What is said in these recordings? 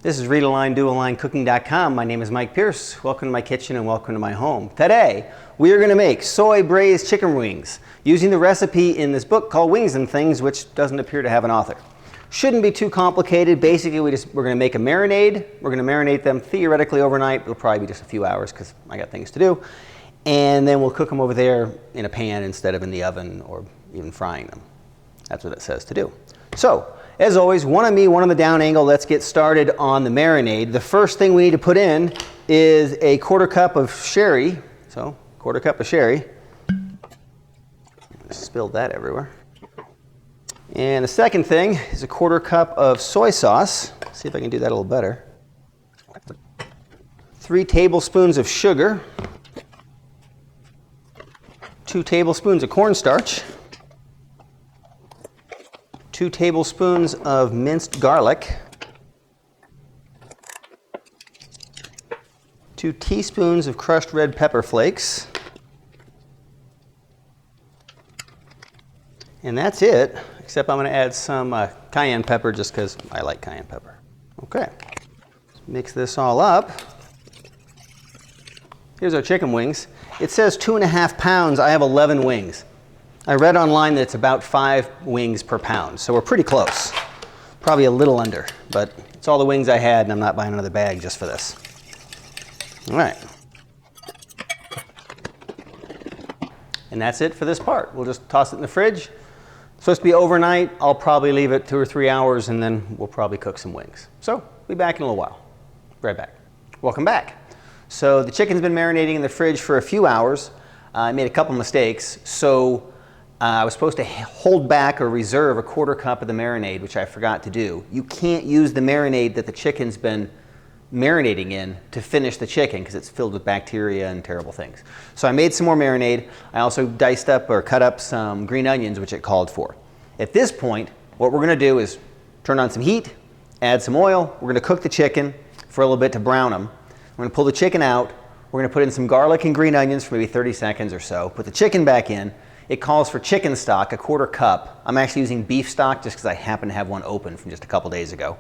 This is readaligndualigncooking.com. My name is Mike Pierce. Welcome to my kitchen and welcome to my home. Today, we are going to make soy-braised chicken wings using the recipe in this book called Wings and Things, which doesn't appear to have an author. Shouldn't be too complicated. Basically, we're going to make a marinade. We're going to marinate them theoretically overnight. It'll probably be just a few hours because I got things to do. And then we'll cook them over there in a pan instead of in the oven or even frying them. That's what it says to do. So, as always, one on me, one on the down angle. Let's get started on the marinade. The first thing we need to put in is a quarter cup of sherry. So, quarter cup of sherry. Spilled that everywhere. And the second thing is a quarter cup of soy sauce. See if I can do that a little better. 3 tablespoons of sugar. 2 tablespoons of cornstarch. 2 tablespoons of minced garlic, 2 teaspoons of crushed red pepper flakes, and that's it, except I'm going to add some cayenne pepper just because I like cayenne pepper. Okay, let's mix this all up. Here's our chicken wings. It says 2.5 pounds. I have 11 wings. I read online that it's about 5 wings per pound, so we're pretty close. Probably a little under, but it's all the wings I had, and I'm not buying another bag just for this. All right. And that's it for this part. We'll just toss it in the fridge. It's supposed to be overnight. I'll probably leave it 2 or 3 hours, and then we'll probably cook some wings. So, be back in a little while. Right back. Welcome back. So, the chicken's been marinating in the fridge for a few hours. I made a couple mistakes. So, I was supposed to hold back or reserve a quarter cup of the marinade, which I forgot to do. You can't use the marinade that the chicken's been marinating in to finish the chicken because it's filled with bacteria and terrible things. So I made some more marinade. I also diced up or cut up some green onions, which it called for. At this point, what we're going to do is turn on some heat, add some oil. We're going to cook the chicken for a little bit to brown them. We're going to pull the chicken out. We're going to put in some garlic and green onions for maybe 30 seconds or so. Put the chicken back in. It calls for chicken stock, a quarter cup. I'm actually using beef stock just because I happen to have one open from just a couple days ago.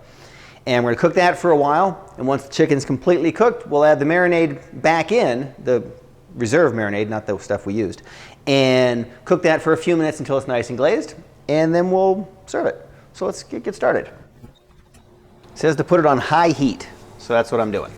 And we're going to cook that for a while. And once the chicken's completely cooked, we'll add the marinade back in, the reserve marinade, not the stuff we used, and cook that for a few minutes until it's nice and glazed. And then we'll serve it. So let's get started. It says to put it on high heat. So that's what I'm doing.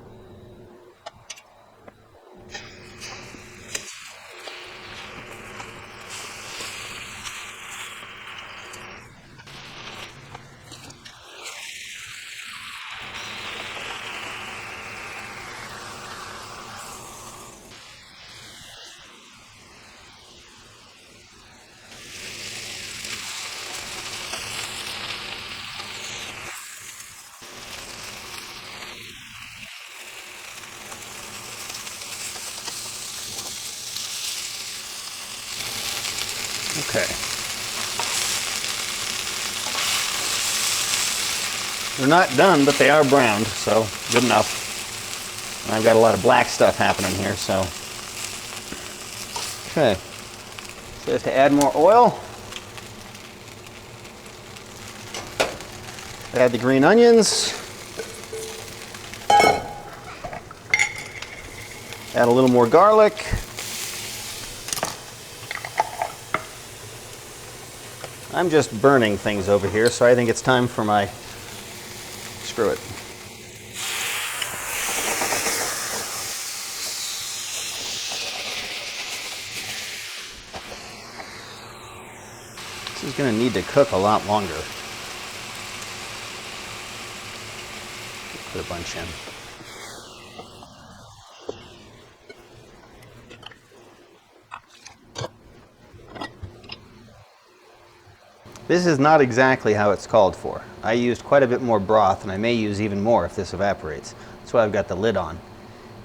Okay. They're not done, but they are browned, so good enough. And I've got a lot of black stuff happening here, so. Okay. Says to add more oil. Add the green onions. Add a little more garlic. I'm just burning things over here, so I think it's time for my, screw it. This is going to need to cook a lot longer. Put a bunch in. This is not exactly how it's called for. I used quite a bit more broth, and I may use even more if this evaporates. That's why I've got the lid on.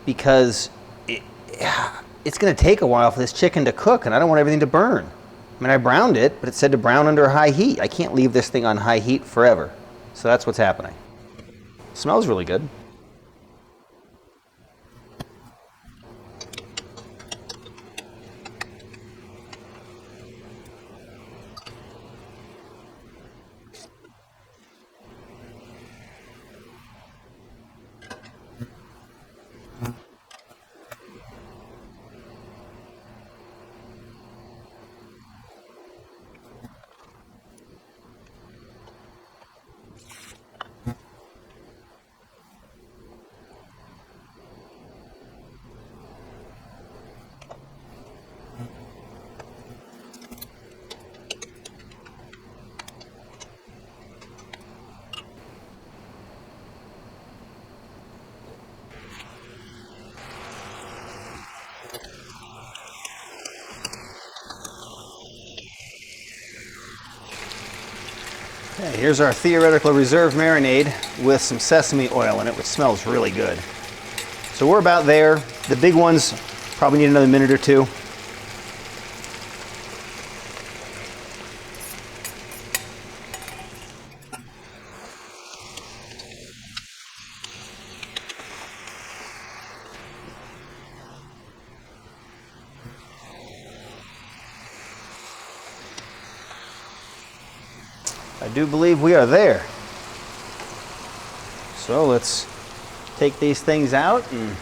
Because it's going to take a while for this chicken to cook, and I don't want everything to burn. I mean, I browned it, but it said to brown under high heat. I can't leave this thing on high heat forever. So that's what's happening. Smells really good. Okay, here's our theoretical reserve marinade with some sesame oil in it, which smells really good. So we're about there. The big ones probably need another minute or two. I do believe we are there. So let's take these things out and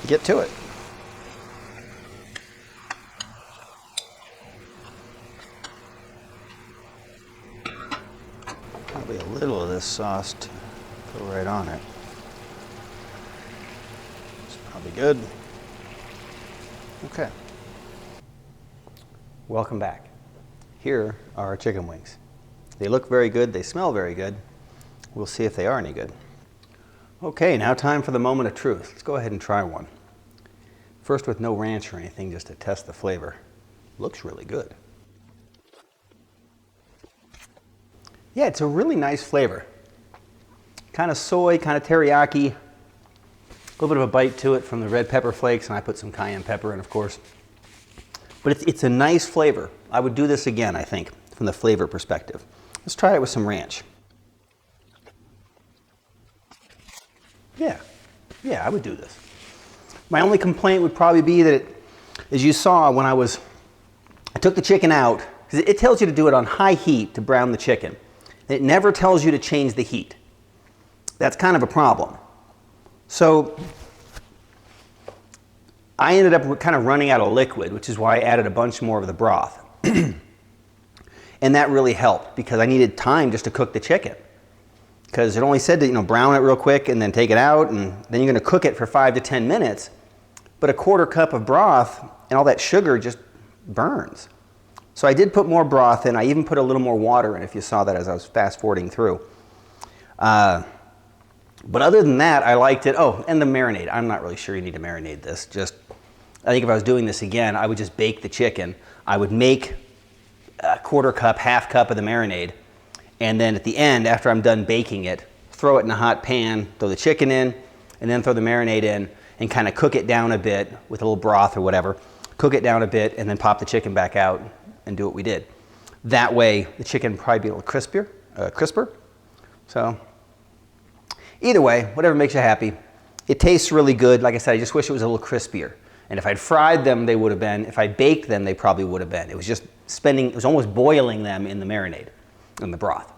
get to it. Probably a little of this sauce to go right on it. It's probably good. Okay. Welcome back. Here are our chicken wings. They look very good, they smell very good. We'll see if they are any good. Okay, now time for the moment of truth. Let's go ahead and try one. First with no ranch or anything, just to test the flavor. Looks really good. Yeah, it's a really nice flavor. Kind of soy, kind of teriyaki. A little bit of a bite to it from the red pepper flakes, and I put some cayenne pepper in, of course. But it's a nice flavor. I would do this again, I think, from the flavor perspective. Let's try it with some ranch. Yeah, I would do this. My only complaint would probably be that, as you saw when I took the chicken out, because it tells you to do it on high heat to brown the chicken. It never tells you to change the heat. That's kind of a problem. So I ended up kind of running out of liquid, which is why I added a bunch more of the broth. And that really helped because I needed time just to cook the chicken. Because it only said to brown it real quick and then take it out, and then you're going to cook it for 5 to 10 minutes. But a quarter cup of broth and all that sugar just burns. So I did put more broth in. I even put a little more water in, if you saw that as I was fast forwarding through. But other than that, I liked it. Oh, and the marinade. I'm not really sure you need to marinate this. I think if I was doing this again, I would just bake the chicken. I would make a quarter cup, half cup of the marinade. And then at the end, after I'm done baking it, throw it in a hot pan, throw the chicken in, and then throw the marinade in, and kind of cook it down a bit with a little broth or whatever. Cook it down a bit, and then pop the chicken back out and do what we did. That way, the chicken would probably be a little crisper. So either way, whatever makes you happy. It tastes really good. Like I said, I just wish it was a little crispier. And if I'd fried them, they would have been. If I baked them, they probably would have been. It was just it was almost boiling them in the marinade, in the broth.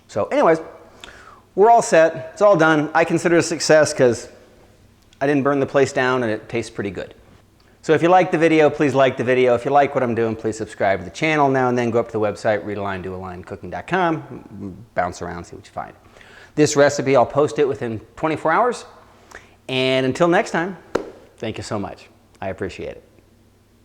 So anyways, we're all set. It's all done. I consider it a success because I didn't burn the place down and it tastes pretty good. So if you like the video, please like the video. If you like what I'm doing, please subscribe to the channel. Now and then go up to the website, readaline.cooking.com, bounce around, see what you find. This recipe, I'll post it within 24 hours. And until next time, thank you so much. I appreciate it.